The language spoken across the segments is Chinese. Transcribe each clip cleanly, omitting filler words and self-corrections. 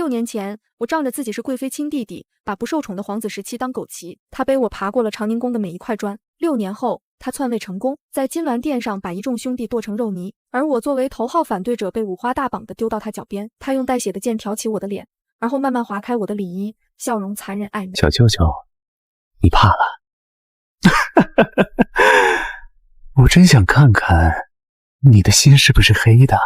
年前，我仗着自己是贵妃亲弟弟，把不受宠的皇子17当狗骑，他背我爬过了长宁宫的每一块砖。6年后，他篡位成功，在金銮殿上把一众兄弟剁成肉泥，而我作为头号反对者被五花大绑的丢到他脚边。他用带血的剑挑起我的脸，而后慢慢划开我的里衣，笑容残忍暧昧。小舅舅，你怕了？我真想看看你的心是不是黑的。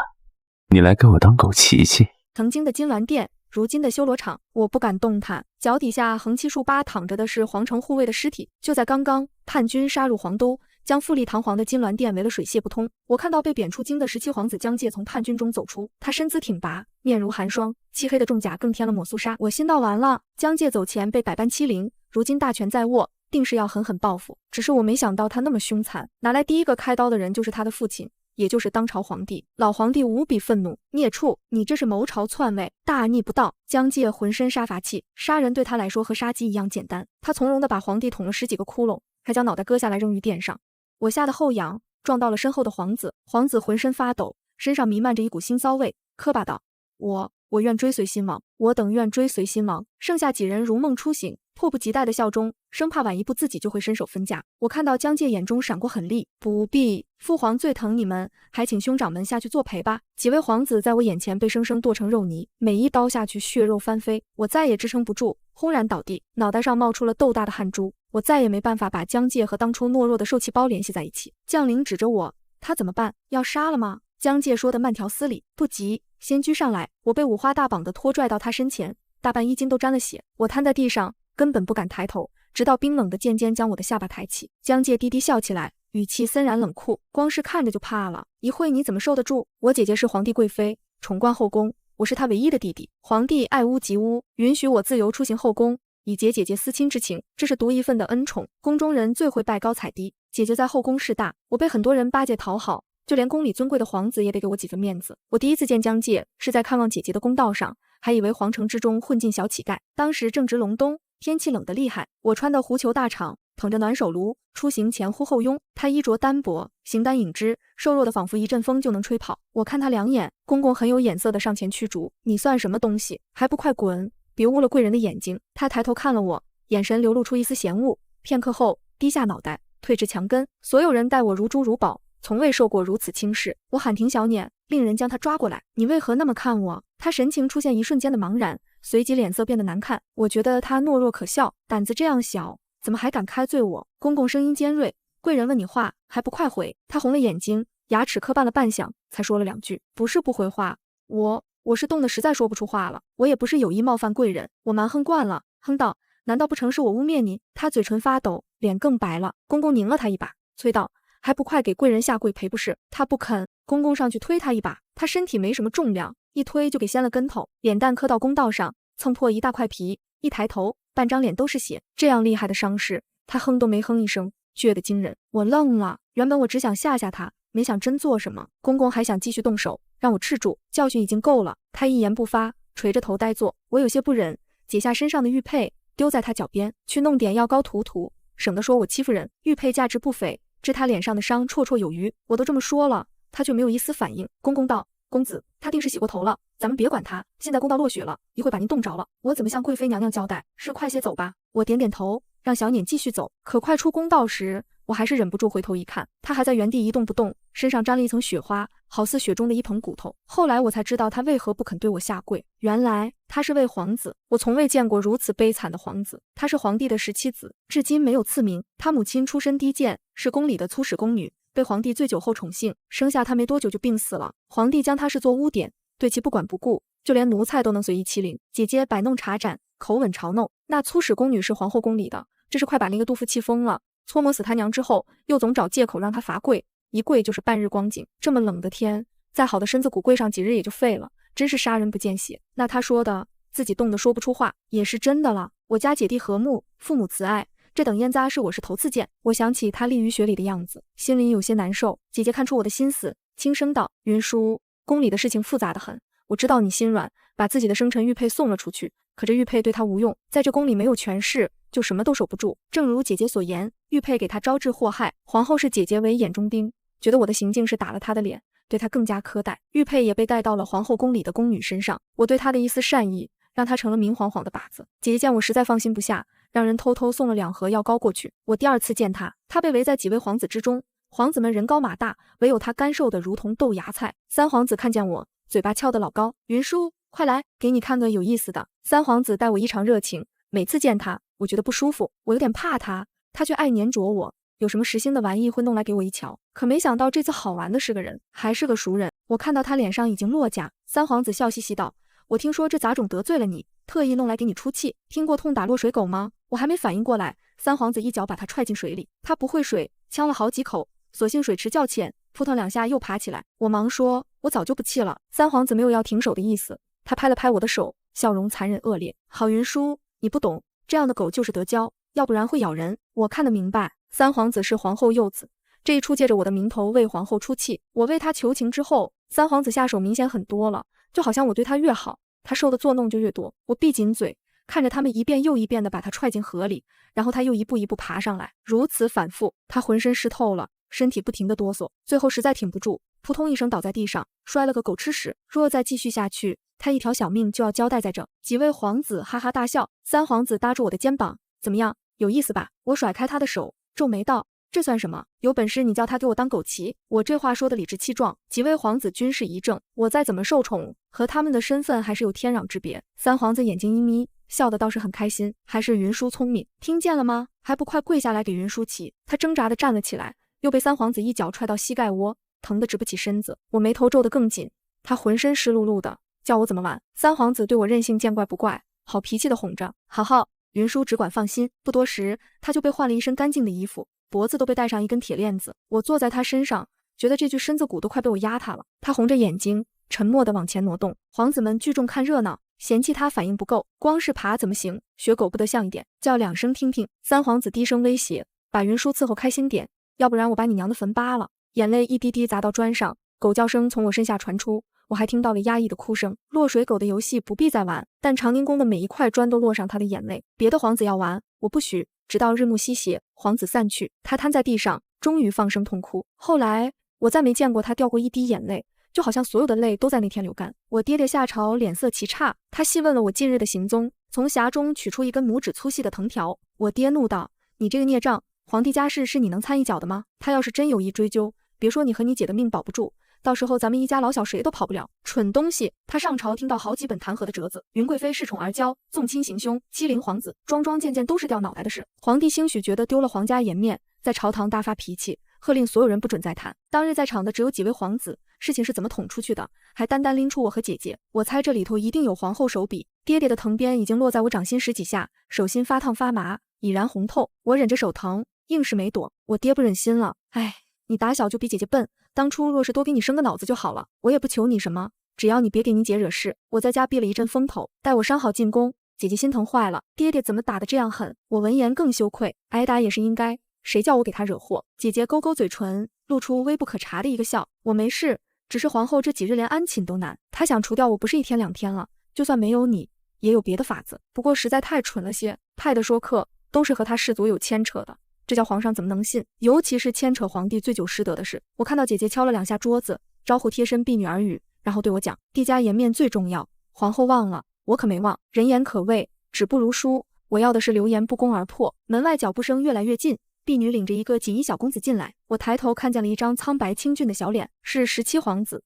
你来给我当狗骑骑。曾经的金銮殿，如今的修罗场，我不敢动弹。脚底下横七竖八躺着的是皇城护卫的尸体。就在刚刚，叛军杀入皇都，将富丽堂皇的金銮殿围了水泄不通。我看到被贬出京的17皇子姜介从叛军中走出，他身姿挺拔，面如寒霜，漆黑的重甲更添了抹肃杀。我心道完了，姜介走前被百般欺凌，如今大权在握，定是要狠狠报复。只是我没想到他那么凶残，拿来第一个开刀的人就是他的父亲，也就是当朝皇帝。老皇帝无比愤怒，孽畜，你这是谋朝篡位，大逆不道。姜介浑身杀伐气，杀人对他来说和杀鸡一样简单。他从容地把皇帝捅了10几个窟窿，还将脑袋割下来扔于殿上。我吓得后仰，撞到了身后的皇子，皇子浑身发抖，身上弥漫着一股腥骚味，磕巴道：我愿追随亲王，我等愿追随亲王。剩下几人如梦初醒，迫不及待的效忠，生怕晚一步自己就会伸手分家。我看到姜介眼中闪过狠厉，不必，父皇最疼你们，还请兄长们下去作陪吧。几位皇子在我眼前被生生剁成肉泥，每一刀下去血肉翻飞，我再也支撑不住，轰然倒地，脑袋上冒出了豆大的汗珠。我再也没办法把姜介和当初懦弱的受气包联系在一起。将领指着我，他怎么办？要杀了吗？姜介说的慢条斯理，不急，先居上来。我被五花大绑的拖拽到他身前，大半衣襟都沾了血，我瘫在地上，根本不敢抬头，直到冰冷的剑尖将我的下巴抬起。姜介低低笑起来，语气森然冷酷，光是看着就怕了。一会你怎么受得住？我姐姐是皇帝贵妃，宠冠后宫，我是她唯一的弟弟。皇帝爱屋及乌，允许我自由出行后宫，以结姐姐私亲之情，这是独一份的恩宠。宫中人最会拜高踩低，姐姐在后宫势大，我被很多人巴结讨好，就连宫里尊贵的皇子也得给我几分面子。我第一次见姜介是在看望姐姐的公道上，还以为皇城之中混进小乞丐。当时正值隆冬，天气冷得厉害，我穿的狐裘大氅，捧着暖手炉，出行前呼后拥。他衣着单薄，形单影只，瘦弱的仿佛一阵风就能吹跑。我看他两眼，公公很有眼色的上前驱逐：你算什么东西，还不快滚，别污了贵人的眼睛。他抬头看了我，眼神流露出一丝嫌恶，片刻后低下脑袋，退至墙根。所有人待我如珠如宝，从未受过如此轻视。我喊停小辇，令人将他抓过来。你为何那么看我？他神情出现一瞬间的茫然，随即脸色变得难看。我觉得他懦弱可笑，胆子这样小，怎么还敢开罪我？公公声音尖锐，贵人问你话，还不快回？他红了眼睛，牙齿磕绊了半晌，才说了2句，不是不回话，我是冻得实在说不出话了。我也不是有意冒犯贵人，我蛮横惯了，哼道：难道不成是我污蔑你？他嘴唇发抖，脸更白了。公公拧了他一把，催道：还不快给贵人下跪赔不是？他不肯。公公上去推他一把，他身体没什么重量，一推就给掀了跟头，脸蛋磕到公道上，蹭破一大块皮。一抬头，半张脸都是血。这样厉害的伤势，他哼都没哼一声，倔得惊人。我愣了，原本我只想吓吓他，没想真做什么。公公还想继续动手，让我制住，教训已经够了。他一言不发，垂着头呆坐。我有些不忍，解下身上的玉佩，丢在他脚边，去弄点药膏涂涂，省得说我欺负人。玉佩价值不菲，治他脸上的伤绰绰有余。我都这么说了，他却没有一丝反应。公公道：公子，他定是洗过头了，咱们别管他，现在公道落雪了，一会把您冻着了，我怎么向贵妃娘娘交代？是快些走吧。我点点头，让小辇继续走。可快出公道时，我还是忍不住回头一看，他还在原地一动不动，身上沾了一层雪花，好似雪中的一捧骨头。后来我才知道他为何不肯对我下跪，原来他是位皇子。我从未见过如此悲惨的皇子。他是皇帝的17子，至今没有赐名。他母亲出身低贱，是宫里的粗使宫女，被皇帝醉酒后宠幸，生下他没多久就病死了。皇帝将他视作污点，对其不管不顾，就连奴才都能随意欺凌。姐姐摆弄茶盏，口吻嘲弄。那粗使宫女是皇后宫里的，这是快把那个杜甫气疯了。搓磨死他娘之后，又总找借口让他罚跪，一跪就是半日光景。这么冷的天，再好的身子骨跪上几日也就废了，真是杀人不见血。那他说的自己冻得说不出话，也是真的了。我家姐弟和睦，父母慈爱，这等烟渣是我是头次见。我想起他立于雪里的样子，心里有些难受。姐姐看出我的心思，轻声道：云舒，宫里的事情复杂得很，我知道你心软，把自己的生辰玉佩送了出去，可这玉佩对他无用，在这宫里没有权势，就什么都守不住。正如姐姐所言，玉佩给他招致祸害，皇后视姐姐为眼中钉，觉得我的行径是打了她的脸，对她更加苛待。玉佩也被带到了皇后宫里的宫女身上，我对她的一丝善意，让他成了明晃晃的靶子。姐姐见我实在放心不下，让人偷偷送了2盒药膏过去。我第2次见他，他被围在几位皇子之中，皇子们人高马大，唯有他干瘦的如同豆芽菜。3皇子看见我，嘴巴翘得老高，云舒，快来，给你看个有意思的。3皇子待我异常热情，每次见他，我觉得不舒服，我有点怕他，他却爱黏着我，有什么实心的玩意会弄来给我一瞧。可没想到这次好玩的是个人，还是个熟人。我看到他脸上已经落甲，3皇子笑嘻嘻道：“我听说这杂种得罪了你，特意弄来给你出气。听过痛打落水狗吗？”我还没反应过来，3皇子一脚把他踹进水里。他不会水，呛了好几口，所幸水池较浅，扑腾2下又爬起来。我忙说：“我早就不气了。”3皇子没有要停手的意思，他拍了拍我的手，笑容残忍恶劣。郝云舒，你不懂，这样的狗就是得教，要不然会咬人。我看得明白，3皇子是皇后幼子，这一出借着我的名头为皇后出气。我为他求情之后，3皇子下手明显很多了，就好像我对他越好，他受的作弄就越多。我闭紧嘴，看着他们一遍又一遍地把他踹进河里，然后他又一步一步爬上来，如此反复，他浑身湿透了，身体不停地哆嗦，最后实在挺不住，扑通一声倒在地上，摔了个狗吃屎。若再继续下去，他一条小命就要交代在这。几位皇子哈哈大笑，3皇子搭住我的肩膀，怎么样，有意思吧？我甩开他的手，皱眉道：“这算什么？有本事你叫他给我当狗骑。”我这话说的理直气壮，几位皇子均是一怔。我再怎么受宠，和他们的身份还是有天壤之别。3皇子眼睛一眯，笑得倒是很开心。还是云舒聪明，听见了吗？还不快跪下来给云舒骑！他挣扎地站了起来，又被3皇子一脚踹到膝盖窝，疼得直不起身子。我眉头皱得更紧，他浑身湿漉漉的，叫我怎么玩？3皇子对我任性见怪不怪，好脾气地哄着：“好好，云舒只管放心。”不多时，他就被换了一身干净的衣服，脖子都被戴上一根铁链子。我坐在他身上，觉得这具身子骨都快被我压塌了。他红着眼睛，沉默地往前挪动。皇子们聚众看热闹，嫌弃他反应不够，光是爬怎么行？学狗不得像一点，叫2声听听。3皇子低声威胁：“把云舒伺候开心点，要不然我把你娘的坟扒了。”眼泪一滴滴砸到砖上，狗叫声从我身下传出，我还听到了压抑的哭声。落水狗的游戏不必再玩，但长宁宫的每一块砖都落上他的眼泪。别的皇子要玩，我不许。直到日暮西斜，皇子散去，他瘫在地上，终于放声痛哭。后来我再没见过他掉过一滴眼泪，就好像所有的泪都在那天流干。我爹爹下朝脸色奇差，他细问了我近日的行踪，从匣中取出一根拇指粗细的藤条。我爹怒道：“你这个孽障，皇帝家事是你能参一脚的吗？他要是真有意追究，别说你和你姐的命保不住，到时候咱们一家老小谁都跑不了。蠢东西！”他上朝听到好几本弹劾的折子，云贵妃恃宠而骄，纵亲行凶，欺凌皇子，桩桩件件都是掉脑袋的事。皇帝兴许觉得丢了皇家颜面，在朝堂大发脾气，喝令所有人不准再谈。当日在场的只有几位皇子，事情是怎么捅出去的，还单单拎出我和姐姐。我猜这里头一定有皇后手笔。爹爹的藤鞭已经落在我掌心10几下，手心发烫发麻，已然红透。我忍着手疼，硬是没躲。我爹不忍心了：“哎，你打小就比姐姐笨，当初若是多给你生个脑子就好了。我也不求你什么，只要你别给你姐惹事。”我在家避了一阵风头，待我伤好进宫，姐姐心疼坏了，爹爹怎么打得这样狠？我闻言更羞愧，挨打也是应该，谁叫我给他惹祸？姐姐勾勾嘴唇，露出微不可察的一个笑：“我没事，只是皇后这几日连安寝都难，她想除掉我不是1天2天了，就算没有你，也有别的法子，不过实在太蠢了些。派的说客都是和他氏族有牵扯的，这叫皇上怎么能信？尤其是牵扯皇帝最久失德的事。”我看到姐姐敲了2下桌子，招呼贴身婢女耳语，然后对我讲：“帝家颜面最重要，皇后忘了，我可没忘。人言可畏，纸不如书，我要的是流言不攻而破。”门外脚步声越来越近，婢女领着一个锦衣小公子进来，我抬头看见了一张苍白清俊的小脸，是17皇子。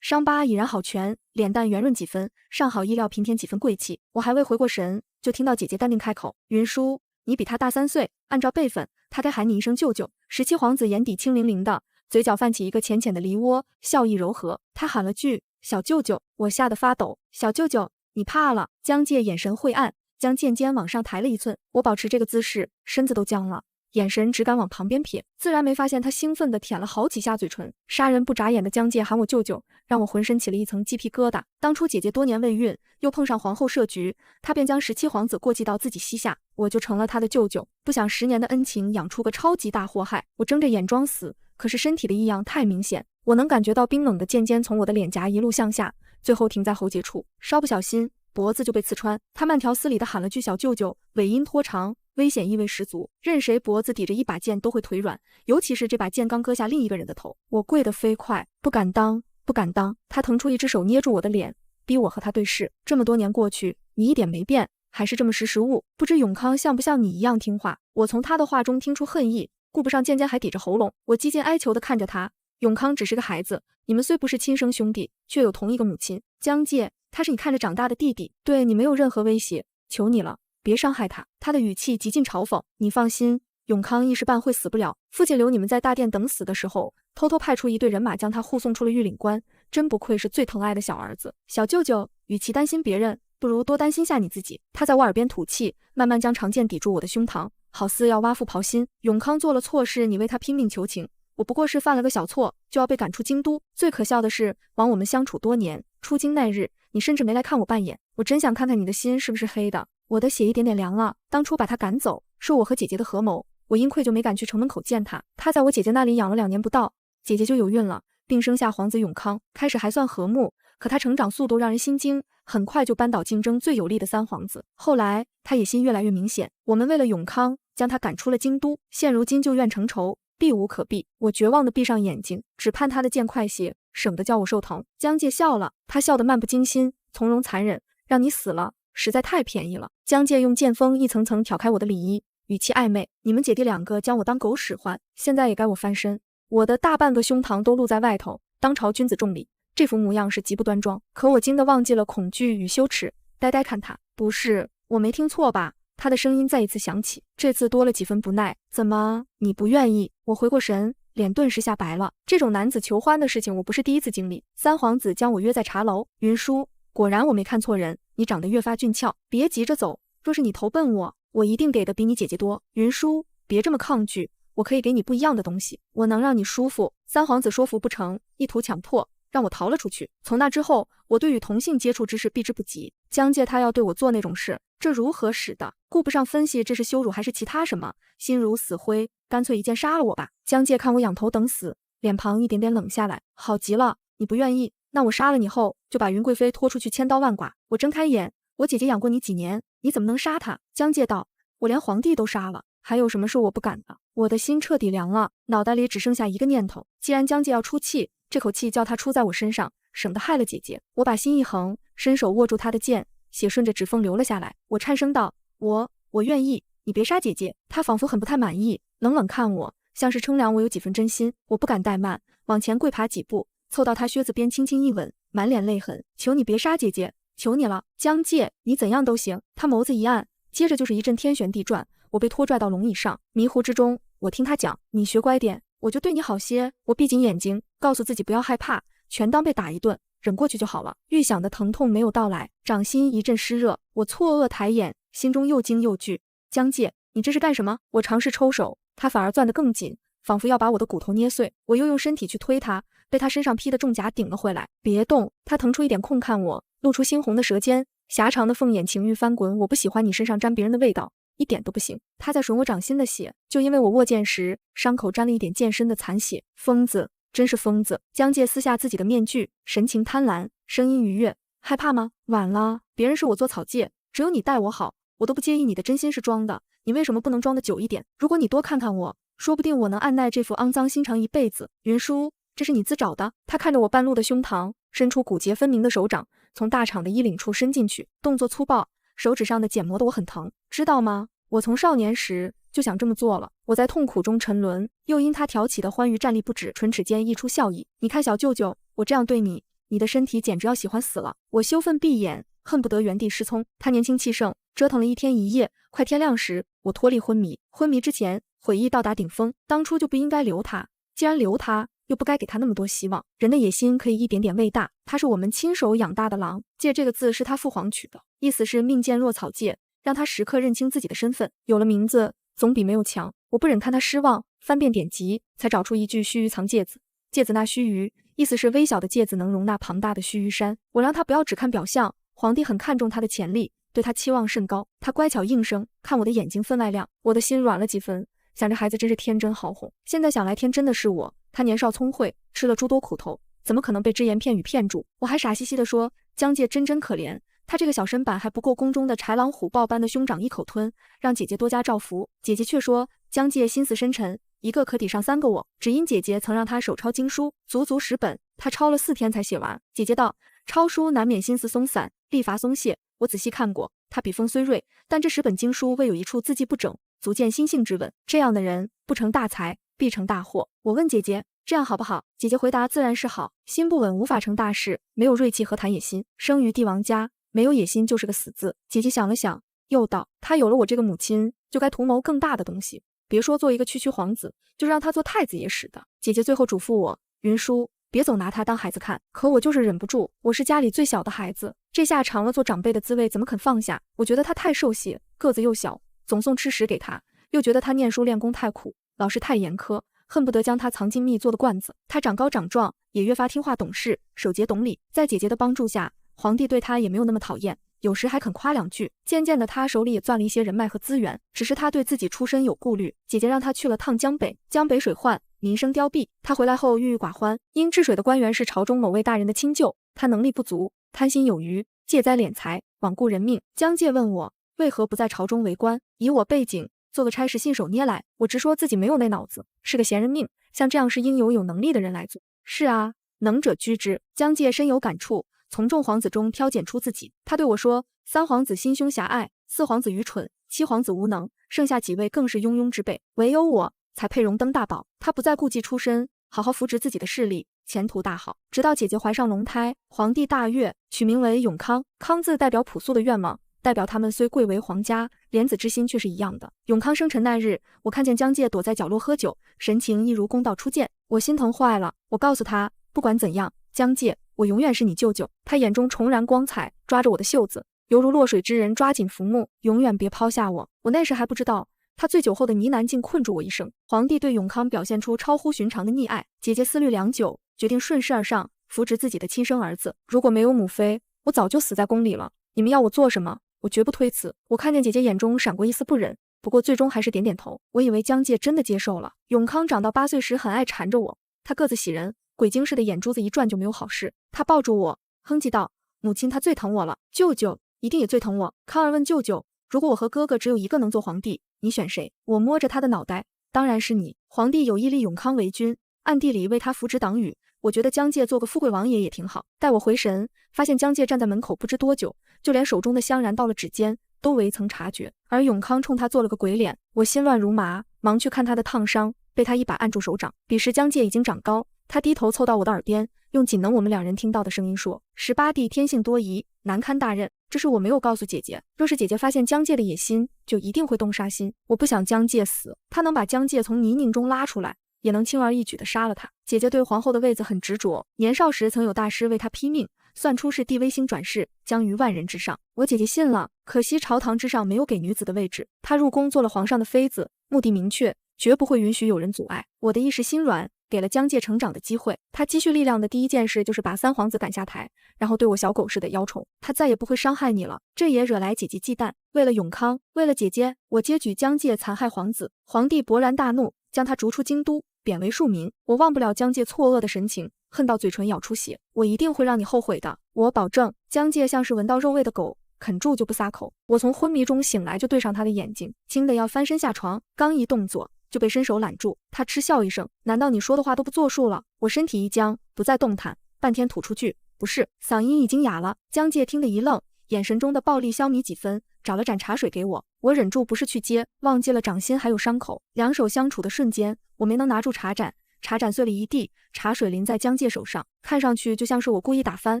伤疤已然好全，脸蛋圆润几分，上好衣料平添几分贵气。我还未回过神，就听到姐姐淡定开口：“云舒，你比他大3岁，按照辈分，他该喊你一声舅舅。”17皇子眼底清凌凌的，嘴角泛起一个浅浅的梨窝，笑意柔和。他喊了句：“小舅舅！”我吓得发抖：“小舅舅，你怕了？”江介眼神晦暗，将剑尖往上抬了1寸。我保持这个姿势，身子都僵了，眼神只敢往旁边瞥，自然没发现他兴奋地舔了好几下嘴唇。杀人不眨眼的江介喊我舅舅，让我浑身起了一层鸡皮疙瘩。当初姐姐多年未孕，又碰上皇后设局，他便将17皇子过继到自己膝下，我就成了他的舅舅。不想10年的恩情养出个超级大祸害。我睁着眼装死，可是身体的异样太明显，我能感觉到冰冷的剑尖从我的脸颊一路向下，最后停在喉结处，稍不小心脖子就被刺穿。他慢条斯理地喊了句小舅舅，尾音拖长，危险意味十足，任谁脖子抵着一把剑都会腿软，尤其是这把剑刚割下另一个人的头。我跪得飞快，不敢当，不敢当。他腾出一只手捏住我的脸，逼我和他对视。这么多年过去，你一点没变，还是这么识时务。不知永康像不像你一样听话？我从他的话中听出恨意，顾不上渐渐还抵着喉咙。我几近哀求地看着他，永康只是个孩子，你们虽不是亲生兄弟，却有同一个母亲。江介，他是你看着长大的弟弟，对你没有任何威胁，求你了，别伤害他。他的语气极尽嘲讽。你放心，永康一时半会死不了。父亲留你们在大殿等死的时候，偷偷派出一队人马将他护送出了御领关，真不愧是最疼爱的小儿子。小舅舅，与其担心别人，不如多担心下你自己。他在我耳边吐气，慢慢将长剑抵住我的胸膛，好似要挖腹刨心。永康做了错事，你为他拼命求情，我不过是犯了个小错，就要被赶出京都。最可笑的是，枉我们相处多年，出京那日，你甚至没来看我半眼。我真想看看你的心是不是黑的。我的血一点点凉了。当初把他赶走，是我和姐姐的合谋。我因愧疚没敢去城门口见他。他在我姐姐那里养了2年不到，姐姐就有孕了，并生下皇子永康。开始还算和睦，可他成长速度让人心惊，很快就扳倒竞争最有力的3皇子。后来他野心越来越明显，我们为了永康将他赶出了京都，现如今旧怨成仇，避无可避。我绝望地闭上眼睛，只盼他的剑快些，省得叫我受疼。江介笑了，他笑得漫不经心，从容残忍。让你死了，实在太便宜了。江介用剑锋一层层挑开我的里衣，语气暧昧。你们姐弟2个将我当狗使唤，现在也该我翻身。我的大半个胸膛都露在外头，当朝君子重礼，这副模样是极不端庄。可我惊得忘记了恐惧与羞耻，呆呆看他。不是，我没听错吧？他的声音再一次响起，这次多了几分不耐。怎么，你不愿意？我回过神，脸顿时吓白了。这种男子求欢的事情我不是第一次经历。3皇子将我约在茶楼，云舒，果然我没看错人，你长得越发俊俏，别急着走，若是你投奔我，我一定给的比你姐姐多。云舒，别这么抗拒，我可以给你不一样的东西，我能让你舒服。3皇子说服不成，意图强迫，让我逃了出去。从那之后，我对与同性接触之事避之不及。江介他要对我做那种事，这如何使的？顾不上分析这是羞辱还是其他什么，心如死灰，干脆一剑杀了我吧。江介看我仰头等死，脸庞一点点冷下来。好极了，你不愿意，那我杀了你后，就把云贵妃拖出去千刀万剐。我睁开眼，我姐姐养过你几年，你怎么能杀她？江介道，我连皇帝都杀了，还有什么是我不敢的？我的心彻底凉了，脑袋里只剩下一个念头，既然江介要出气，这口气叫他出在我身上，省得害了姐姐。我把心一横，伸手握住他的剑，血顺着指缝流了下来。我颤声道，我愿意，你别杀姐姐。他仿佛很不太满意，冷冷看我，像是称量我有几分真心。我不敢怠慢，往前跪爬几步，凑到他靴子边轻轻一吻，满脸泪痕，求你别杀姐姐，求你了，江介，你怎样都行。他眸子一暗，接着就是一阵天旋地转，我被拖拽到龙椅上，迷糊之中，我听他讲，你学乖点，我就对你好些。我闭紧眼睛，告诉自己不要害怕，全当被打一顿，忍过去就好了。预想的疼痛没有到来，掌心一阵湿热，我错愕抬眼，心中又惊又惧。江介，你这是干什么？我尝试抽手，他反而攥得更紧，仿佛要把我的骨头捏碎。我又用身体去推他，被他身上披的重甲顶了回来。别动！他腾出一点空看我，露出猩红的舌尖，狭长的凤眼情欲翻滚。我不喜欢你身上沾别人的味道，一点都不行。他在吮我掌心的血，就因为我握剑时伤口沾了一点剑身的残血。疯子，真是疯子！江介撕下自己的面具，神情贪婪，声音愉悦。害怕吗？晚了，别人是我做草芥，只有你待我好，我都不介意你的真心是装的，你为什么不能装的久一点？如果你多看看我，说不定我能按耐这副肮脏心肠一辈子。云舒，这是你自找的。他看着我半露的胸膛，伸出骨节分明的手掌，从大氅的衣领处伸进去，动作粗暴，手指上的茧磨得我很疼，知道吗？我从少年时就想这么做了。我在痛苦中沉沦，又因他挑起的欢愉站立不止，唇齿间溢出笑意。你看小舅舅，我这样对你，你的身体简直要喜欢死了。我羞愤闭眼，恨不得原地失聪。他年轻气盛，折腾了1天1夜，快天亮时，我脱离昏迷。昏迷之前，悔意到达顶峰，当初就不应该留他，既然留他，又不该给他那么多希望。人的野心可以一点点喂大，他是我们亲手养大的狼。介这个字是他父皇取的，意思是命贱若草芥，让他时刻认清自己的身份。有了名字，总比没有强。我不忍看他失望，翻遍典籍，才找出一句须臾藏芥子。芥子纳须臾，意思是微小的芥子能容纳庞大的须臾山。我让他不要只看表象，皇帝很看重他的潜力，对他期望甚高。他乖巧应声，看我的眼睛分外亮，我的心软了几分，想着孩子真是天真好哄。现在想来，天真的是我，他年少聪慧，吃了诸多苦头，怎么可能被只言片语骗住？我还傻兮兮地说，江介真可怜，他这个小身板还不够宫中的豺狼虎豹般的兄长一口吞，让姐姐多加照拂。姐姐却说，江介心思深沉，一个可抵上3个我，只因姐姐曾让他手抄经书，足足10本，他抄了4天才写完。姐姐道，抄书难免心思松散，力乏松懈。我仔细看过，他笔锋虽锐，但这10本经书未有一处字迹不整，足见心性之稳。这样的人不成大才，必成大祸。我问姐姐，这样好不好？姐姐回答，自然是好。心不稳无法成大事，没有锐气何谈野心？生于帝王家，没有野心就是个死字。姐姐想了想，又道，他有了我这个母亲，就该图谋更大的东西。别说做一个区区皇子，就让他做太子也使的。姐姐最后嘱咐我，云舒，别总拿他当孩子看。可我就是忍不住，我是家里最小的孩子，这下尝了做长辈的滋味，怎么肯放下？我觉得他太瘦小，个子又小，总送吃食给他，又觉得他念书练功太苦，老师太严苛，恨不得将他藏进密做的罐子。他长高长壮，也越发听话懂事，守节懂礼。在姐姐的帮助下，皇帝对他也没有那么讨厌，有时还肯夸2句。渐渐的，他手里也攥了一些人脉和资源，只是他对自己出身有顾虑。姐姐让他去了趟江北，江北水患，民生凋敝。他回来后郁郁寡欢，因治水的官员是朝中某位大人的亲舅，他能力不足，贪心有余，借灾敛财，罔顾人命。江介问我为何不在朝中为官，以我背景，做个差事信手捏来。我直说自己没有那脑子，是个闲人命，像这样是应由有能力的人来做。是啊，能者居之。江介深有感触，从众皇子中挑拣出自己。他对我说，3皇子心胸狭隘，4皇子愚蠢，7皇子无能，剩下几位更是庸庸之辈，唯有我才配荣登大宝。他不再顾忌出身，好好扶植自己的势力，前途大好。直到姐姐怀上龙胎，皇帝大悦，取名为永康。康字代表朴素的愿望，代表他们虽贵为皇家，莲子之心却是一样的。永康生辰那日，我看见江介躲在角落喝酒，神情一如公道初见，我心疼坏了。我告诉他，不管怎样，江介，我永远是你舅舅。他眼中重燃光彩，抓着我的袖子，犹如落水之人抓紧浮木，永远别抛下我。我那时还不知道，他醉酒后的呢喃竟困住我一生。皇帝对永康表现出超乎寻常的溺爱，姐姐思虑良久，决定顺势而上，扶植自己的亲生儿子。如果没有母妃，我早就死在宫里了。你们要我做什么，我绝不推辞。我看见姐姐眼中闪过一丝不忍，不过最终还是点点头。我以为江介真的接受了。永康长到8岁时很爱缠着我，他个子喜人，鬼精似的眼珠子一转就没有好事。他抱住我，哼唧道，母亲她最疼我了，舅舅一定也最疼我。康儿问舅舅，如果我和哥哥只有一个能做皇帝，你选谁？我摸着他的脑袋，当然是你。皇帝有意立永康为君，暗地里为他扶植党羽。我觉得江介做个富贵王爷也挺好。待我回神，发现江介站在门口不知多久，就连手中的香燃到了指尖都未曾察觉，而永康冲他做了个鬼脸。我心乱如麻，忙去看他的烫伤，被他一把按住手掌。彼时江介已经长高，他低头凑到我的耳边，用仅能我们2人听到的声音说：18弟天性多疑，难堪大任。这是我没有告诉姐姐，若是姐姐发现江介的野心，就一定会动杀心。我不想江介死，他能把江介从泥泞中拉出来，也能轻而易举地杀了他。姐姐对皇后的位子很执着，年少时曾有大师为她批命，算出是帝微星转世，将于万人之上。我姐姐信了，可惜朝堂之上没有给女子的位置。她入宫做了皇上的妃子，目的明确，绝不会允许有人阻碍。我的一时心软，给了江介成长的机会。他积蓄力量的第一件事就是把3皇子赶下台，然后对我小狗似的邀宠。他再也不会伤害你了，这也惹来姐姐忌惮。为了永康，为了姐姐，我揭举江介残害皇子。皇帝勃然大怒，将他逐出京都，贬为庶民。我忘不了江介错愕的神情，恨到嘴唇咬出血。我一定会让你后悔的，我保证。江介像是闻到肉味的狗，啃住就不撒口。我从昏迷中醒来，就对上他的眼睛，惊得要翻身下床，刚一动作就被伸手揽住。他嗤笑一声，难道你说的话都不作数了？我身体一僵，不再动弹，半天吐出句，不是，嗓音已经哑了。江介听得一愣，眼神中的暴力消弭几分，找了盏茶水给我。我忍住不是去接，忘记了掌心还有伤口。2手相处的瞬间，我没能拿住茶盏，茶盏碎了一地，茶水淋在江介手上，看上去就像是我故意打翻。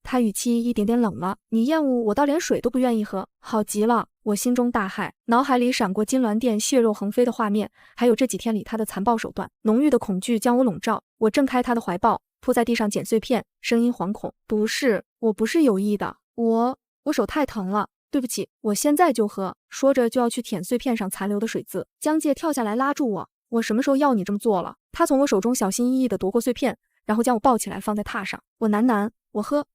他语气一点点冷了，你厌恶我到连水都不愿意喝，好极了。我心中大骇，脑海里闪过金銮殿血肉横飞的画面，还有这几天里他的残暴手段，浓郁的恐惧将我笼罩。我挣开他的怀抱，扑在地上捡碎片，声音惶恐，不是，我不是有意的，我手太疼了，对不起，我现在就喝。说着就要去舔碎片上残留的水渍。江介跳下来拉住我，我什么时候要你这么做了？他从我手中小心翼翼地夺过碎片，然后将我抱起来放在榻上。我喃喃，我喝，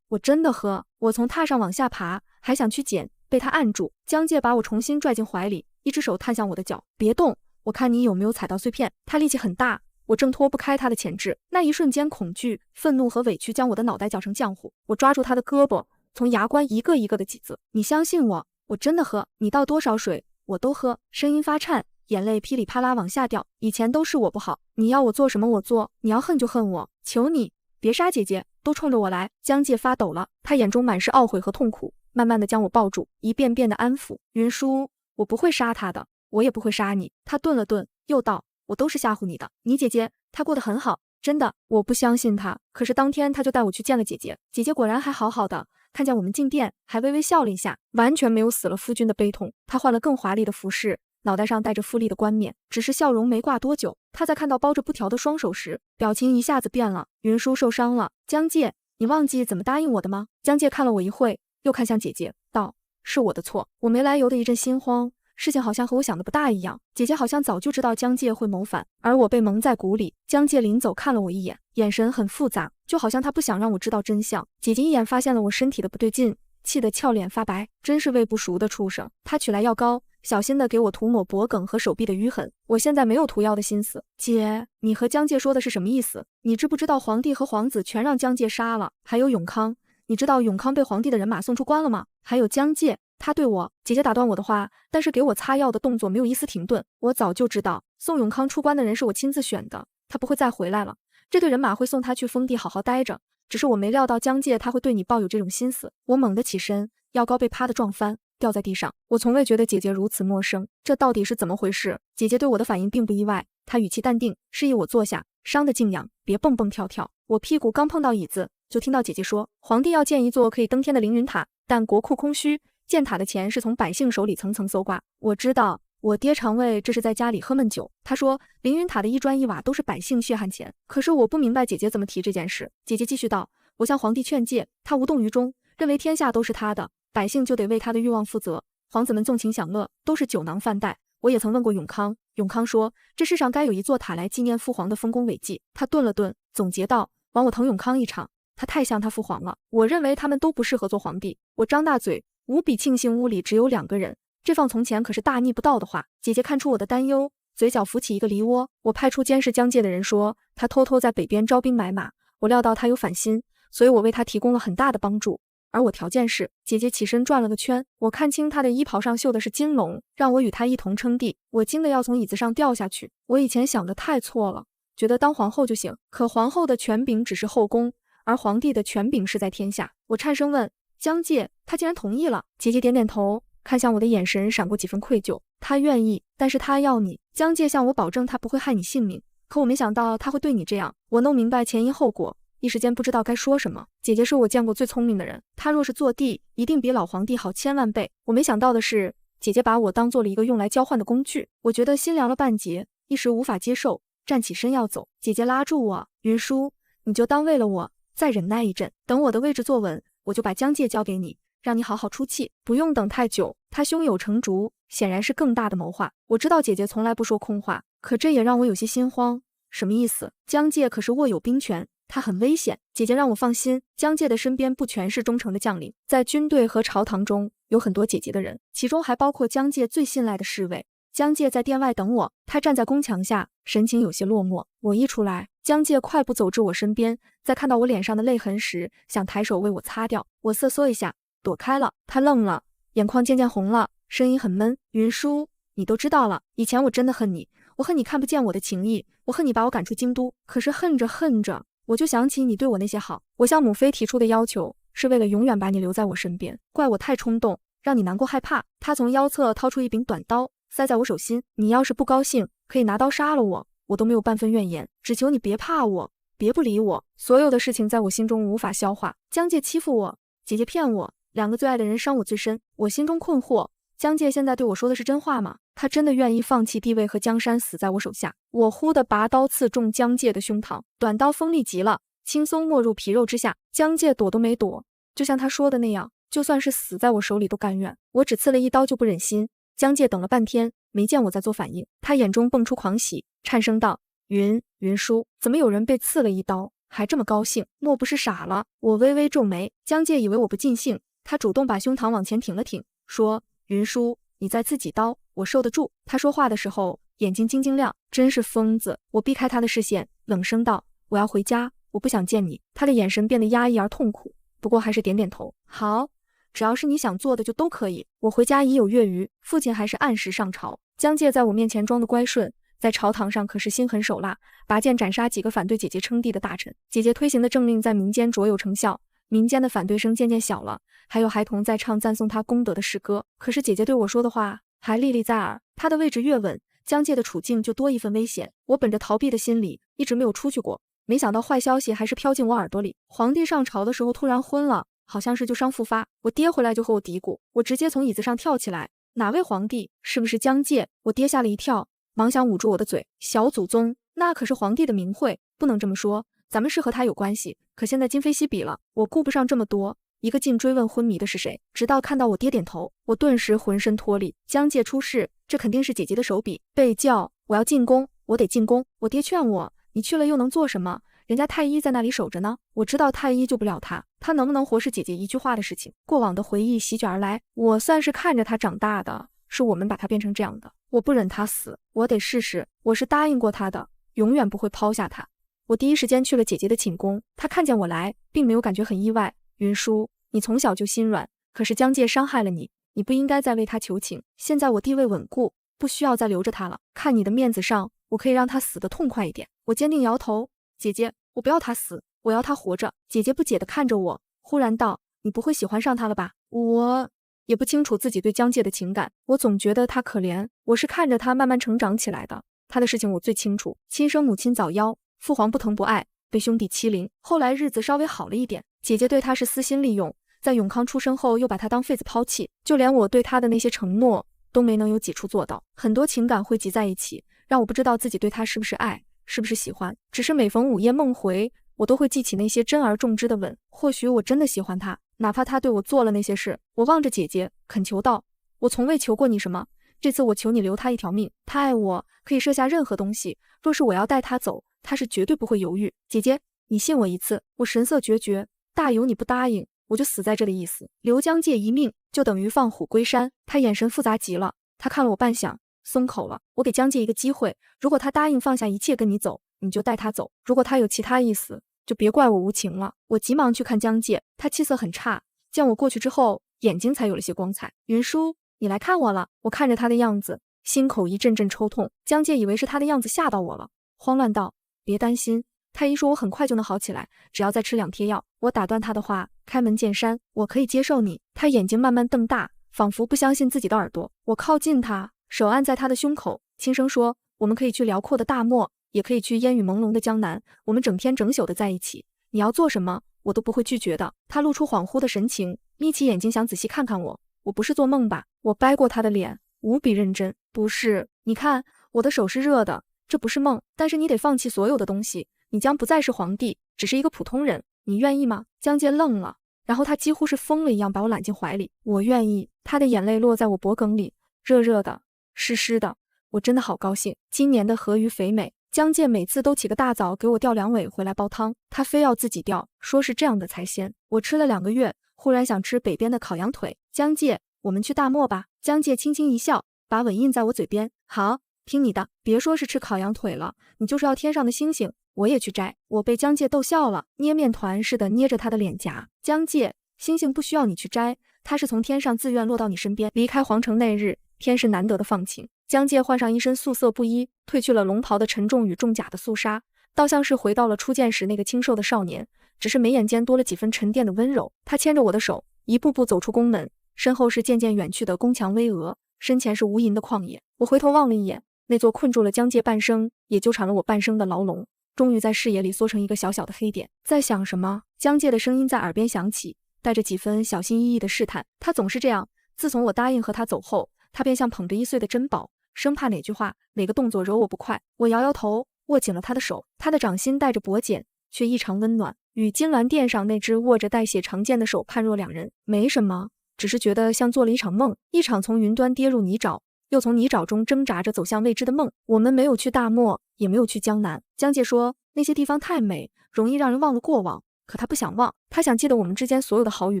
我真的喝。我从榻上往下爬，还想去捡，被他按住。江介把我重新拽进怀里，一只手探向我的脚，别动，我看你有没有踩到碎片。他力气很大，我挣脱不开他的钳制。那一瞬间，恐惧、愤怒和委屈将我的脑袋搅成浆糊。我抓住他的胳膊，从牙关一个一个的挤字，你相信我，我真的喝，你倒多少水我都喝。声音发颤，眼泪噼里啪啦往下掉。以前都是我不好，你要我做什么我做，你要恨就恨我，求你别杀姐姐，都冲着我来。江介发抖了，他眼中满是懊悔和痛苦，慢慢的将我抱住，一遍遍的安抚。云舒，我不会杀他的，我也不会杀你。他顿了顿，又道，我都是吓唬你的。你姐姐她过得很好，真的。我不相信他，可是当天他就带我去见了姐姐，姐姐果然还好好的，看见我们进店还微微笑了一下，完全没有死了夫君的悲痛。他换了更华丽的服饰，脑袋上戴着富丽的冠冕，只是笑容没挂多久，他在看到包着布条的双手时，表情一下子变了。云舒受伤了，江介，你忘记怎么答应我的吗？江介看了我一会，又看向姐姐，道，是我的错。我没来由的一阵心慌，事情好像和我想的不大一样。姐姐好像早就知道江介会谋反，而我被蒙在鼓里。江介临走看了我一眼，眼神很复杂，就好像他不想让我知道真相。姐姐一眼发现了我身体的不对劲，气得俏脸发白，真是喂不熟的畜生。她取来药膏，小心地给我涂抹脖梗和手臂的淤痕。我现在没有涂药的心思。姐，你和江介说的是什么意思？你知不知道皇帝和皇子全让江介杀了？还有永康，你知道永康被皇帝的人马送出关了吗？还有江介，他对我……姐姐打断我的话，但是给我擦药的动作没有一丝停顿。我早就知道送永康出关的人是我亲自选的，他不会再回来了。这队人马会送他去封地好好待着，只是我没料到江介他会对你抱有这种心思。我猛地起身，药膏被啪的撞翻，掉在地上。我从未觉得姐姐如此陌生，这到底是怎么回事？姐姐对我的反应并不意外，她语气淡定，示意我坐下，伤得静养，别蹦蹦跳跳。我屁股刚碰到椅子，就听到姐姐说，皇帝要建一座可以登天的凌云塔，但国库空虚，建塔的钱是从百姓手里层层搜刮。我知道我爹常为这是在家里喝闷酒，他说凌云塔的一砖一瓦都是百姓血汗钱，可是我不明白姐姐怎么提这件事。姐姐继续道，我向皇帝劝诫，他无动于衷，认为天下都是他的，百姓就得为他的欲望负责。皇子们纵情享乐，都是酒囊饭袋。我也曾问过永康，永康说这世上该有一座塔来纪念父皇的丰功伟绩。他顿了顿，总结道，枉我疼永康一场，他太像他父皇了。我认为他们都不适合做皇帝。我张大嘴，无比庆幸屋里只有2个人，这放从前可是大逆不道的话。姐姐看出我的担忧，嘴角浮起一个梨窝。我派出监视江介的人说，他偷偷在北边招兵买马，我料到他有反心，所以我为他提供了很大的帮助。而我条件是，姐姐起身转了个圈，我看清她的衣袍上绣的是金龙，让我与她一同称帝。我惊得要从椅子上掉下去。我以前想的太错了，觉得当皇后就行，可皇后的权柄只是后宫，而皇帝的权柄是在天下。我颤声问江介，他竟然同意了？姐姐点点头，看向我的眼神闪过几分愧疚。他愿意，但是他要你。江介向我保证他不会害你性命，可我没想到他会对你这样。我弄明白前因后果，一时间不知道该说什么。姐姐是我见过最聪明的人，她若是做帝，一定比老皇帝好千万倍。我没想到的是，姐姐把我当做了一个用来交换的工具。我觉得心凉了半截，一时无法接受，站起身要走。姐姐拉住我，云舒，你就当为了我再忍耐一阵，等我的位置坐稳，我就把江介交给你，让你好好出气，不用等太久。他胸有成竹，显然是更大的谋划。我知道姐姐从来不说空话，可这也让我有些心慌。什么意思？江介可是握有兵权，他很危险。姐姐让我放心，江介的身边不全是忠诚的将领，在军队和朝堂中有很多姐姐的人，其中还包括江介最信赖的侍卫。江介在殿外等我，他站在宫墙下，神情有些落寞。我一出来，江介快步走至我身边，在看到我脸上的泪痕时，想抬手为我擦掉。我瑟缩一下，躲开了。他愣了，眼眶渐渐红了，声音很闷，云舒，你都知道了，以前我真的恨你，我恨你看不见我的情谊，我恨你把我赶出京都，可是恨着恨着，我就想起你对我那些好。我向母妃提出的要求，是为了永远把你留在我身边，怪我太冲动，让你难过害怕。他从腰侧掏出一柄短刀，塞在我手心，你要是不高兴，可以拿刀杀了我，我都没有半分怨言，只求你别怕我，别不理我。所有的事情在我心中无法消化，江介欺负我，姐姐骗我，2个最爱的人伤我最深。我心中困惑，江介现在对我说的是真话吗？他真的愿意放弃地位和江山，死在我手下？我忽地拔刀刺中江介的胸膛，短刀锋利极了，轻松没入皮肉之下。江介躲都没躲，就像他说的那样，就算是死在我手里都甘愿。我只刺了一刀就不忍心。江介等了半天，没见我在做反应，他眼中迸出狂喜，颤声道，云舒，怎么有人被刺了一刀还这么高兴？莫不是傻了？我微微皱眉。江介以为我不尽兴，他主动把胸膛往前挺了挺，说，云舒，你再刺几刀，我受得住。他说话的时候眼睛晶晶亮，真是疯子。我避开他的视线，冷声道，我要回家，我不想见你。他的眼神变得压抑而痛苦，不过还是点点头，好，只要是你想做的就都可以。我回家已有月余，父亲还是按时上朝。江介在我面前装的乖顺，在朝堂上可是心狠手辣，拔剑斩杀几个反对姐姐称帝的大臣。姐姐推行的政令在民间卓有成效，民间的反对声渐渐小了，还有孩童在唱赞颂她功德的诗歌。可是姐姐对我说的话还历历在耳，她的位置越稳，江界的处境就多一份危险。我本着逃避的心理，一直没有出去过，没想到坏消息还是飘进我耳朵里。皇帝上朝的时候突然昏了，好像是旧伤复发。我爹回来就和我嘀咕，我直接从椅子上跳起来，哪位皇帝？是不是江界？我爹吓了一跳，忙想捂住我的嘴。小祖宗，那可是皇帝的名讳，不能这么说，咱们是和他有关系，可现在今非昔比了，我顾不上这么多。一个劲追问昏迷的是谁，直到看到我爹点头，我顿时浑身脱力。江界出事，这肯定是姐姐的手笔。被叫，我要进宫，我得进宫。我爹劝我，你去了又能做什么？人家太医在那里守着呢。我知道太医救不了他，他能不能活是姐姐一句话的事情。过往的回忆席卷而来，我算是看着他长大的，是我们把他变成这样的。我不忍他死，我得试试。我是答应过他的，永远不会抛下他。我第一时间去了姐姐的寝宫，她看见我来，并没有感觉很意外。云舒，你从小就心软，可是江界伤害了你，你不应该再为他求情。现在我地位稳固，不需要再留着他了。看你的面子上，我可以让他死得痛快一点。我坚定摇头，姐姐，我不要他死，我要他活着。姐姐不解地看着我，忽然道，你不会喜欢上他了吧？我也不清楚自己对江界的情感，我总觉得他可怜，我是看着他慢慢成长起来的。他的事情我最清楚，亲生母亲早夭，父皇不疼不爱，被兄弟欺凌，后来日子稍微好了一点，姐姐对他是私心利用，在永康出生后又把他当废子抛弃，就连我对他的那些承诺都没能有几处做到。很多情感汇集在一起，让我不知道自己对他是不是爱，是不是喜欢。只是每逢午夜梦回，我都会记起那些珍而重之的吻。或许我真的喜欢他，哪怕他对我做了那些事。我望着姐姐，恳求道，我从未求过你什么，这次我求你留他一条命。他爱我，可以设下任何东西，若是我要带他走，他是绝对不会犹豫。姐姐，你信我一次。我神色决绝，大有你不答应，我就死在这里意思。留江界一命，就等于放虎归山。他眼神复杂极了，他看了我半晌，松口了。我给江界一个机会，如果他答应放下一切跟你走，你就带他走；如果他有其他意思，就别怪我无情了。我急忙去看江界，他气色很差，见我过去之后，眼睛才有了些光彩。云舒，你来看我了。我看着他的样子，心口一阵阵抽痛。江界以为是他的样子吓到我了，慌乱道，别担心，太医说我很快就能好起来，只要再吃2贴药。我打断他的话，开门见山，我可以接受你。他眼睛慢慢瞪大，仿佛不相信自己的耳朵。我靠近他，手按在他的胸口，轻声说，我们可以去辽阔的大漠，也可以去烟雨朦胧的江南，我们整天整宿的在一起，你要做什么我都不会拒绝的。他露出恍惚的神情，眯起眼睛想仔细看看我。我不是做梦吧？我掰过他的脸，无比认真。不是，你看我的手是热的，这不是梦。但是你得放弃所有的东西，你将不再是皇帝，只是一个普通人，你愿意吗？江界愣了，然后他几乎是疯了一样把我揽进怀里。我愿意。他的眼泪落在我脖梗里，热热的，湿湿的。我真的好高兴。今年的河鱼肥美，江界每次都起个大早给我钓2尾回来煲汤，他非要自己钓，说是这样的才鲜。我吃了2个月，忽然想吃北边的烤羊腿。江界，我们去大漠吧。江界轻轻一笑，把吻印在我嘴边。好，听你的，别说是吃烤羊腿了，你就是要天上的星星，我也去摘。我被江界逗笑了，捏面团似的捏着他的脸颊。江界，星星不需要你去摘，它是从天上自愿落到你身边。离开皇城那日，天是难得的放晴。江界换上一身素色布衣，褪去了龙袍的沉重与重甲的肃杀，倒像是回到了初见时那个清瘦的少年，只是眉眼间多了几分沉淀的温柔。他牵着我的手，一步步走出宫门，身后是渐渐远去的宫墙巍峨，身前是无垠的旷野。我回头望了一眼，那座困住了江界半生，也纠缠了我半生的牢笼，终于在视野里缩成一个小小的黑点。在想什么？江界的声音在耳边响起，带着几分小心翼翼的试探。他总是这样，自从我答应和他走后，他便像捧着易碎的珍宝，生怕哪句话哪个动作惹我不快。我摇摇头，握紧了他的手，他的掌心带着薄茧，却异常温暖，与金銮殿上那只握着带血长剑的手判若两人。没什么，只是觉得像做了一场梦，一场从云端跌入泥沼，又从泥沼中挣扎着走向未知的梦。我们没有去大漠，也没有去江南。江界说那些地方太美，容易让人忘了过往，可他不想忘，他想记得我们之间所有的好与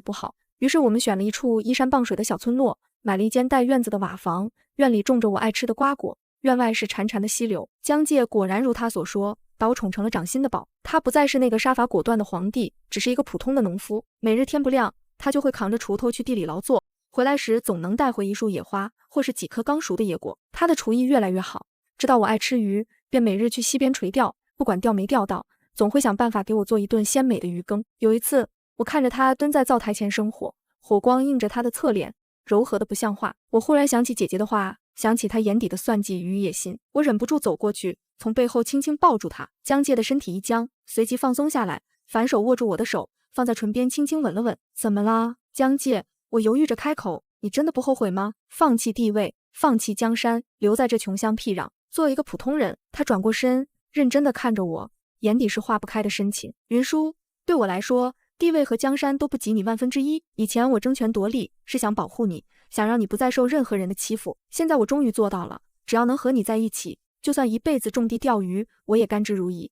不好。于是我们选了一处依山傍水的小村落，买了一间带院子的瓦房，院里种着我爱吃的瓜果，院外是潺潺的溪流。江界果然如他所说，把我宠成了掌心的宝。他不再是那个杀伐果断的皇帝，只是一个普通的农夫。每日天不亮，他就会扛着锄头去地里劳作，回来时总能带回一束野花，或是几颗刚熟的野果。他的厨艺越来越好，知道我爱吃鱼，便每日去溪边垂钓，不管钓没钓到，总会想办法给我做一顿鲜美的鱼羹。有一次，我看着他蹲在灶台前生火，火光映着他的侧脸，柔和的不像话。我忽然想起姐姐的话，想起他眼底的算计与野心，我忍不住走过去，从背后轻轻抱住他。江介的身体一僵，随即放松下来，反手握住我的手，放在唇边轻轻吻了吻。怎么啦，江介？我犹豫着开口，你真的不后悔吗？放弃地位，放弃江山，留在这穷乡僻壤，做一个普通人。他转过身，认真地看着我，眼底是化不开的深情。云舒，对我来说，地位和江山都不及你1/1000。以前我争权夺利，是想保护你，想让你不再受任何人的欺负。现在我终于做到了，只要能和你在一起，就算一辈子种地钓鱼，我也甘之如饴。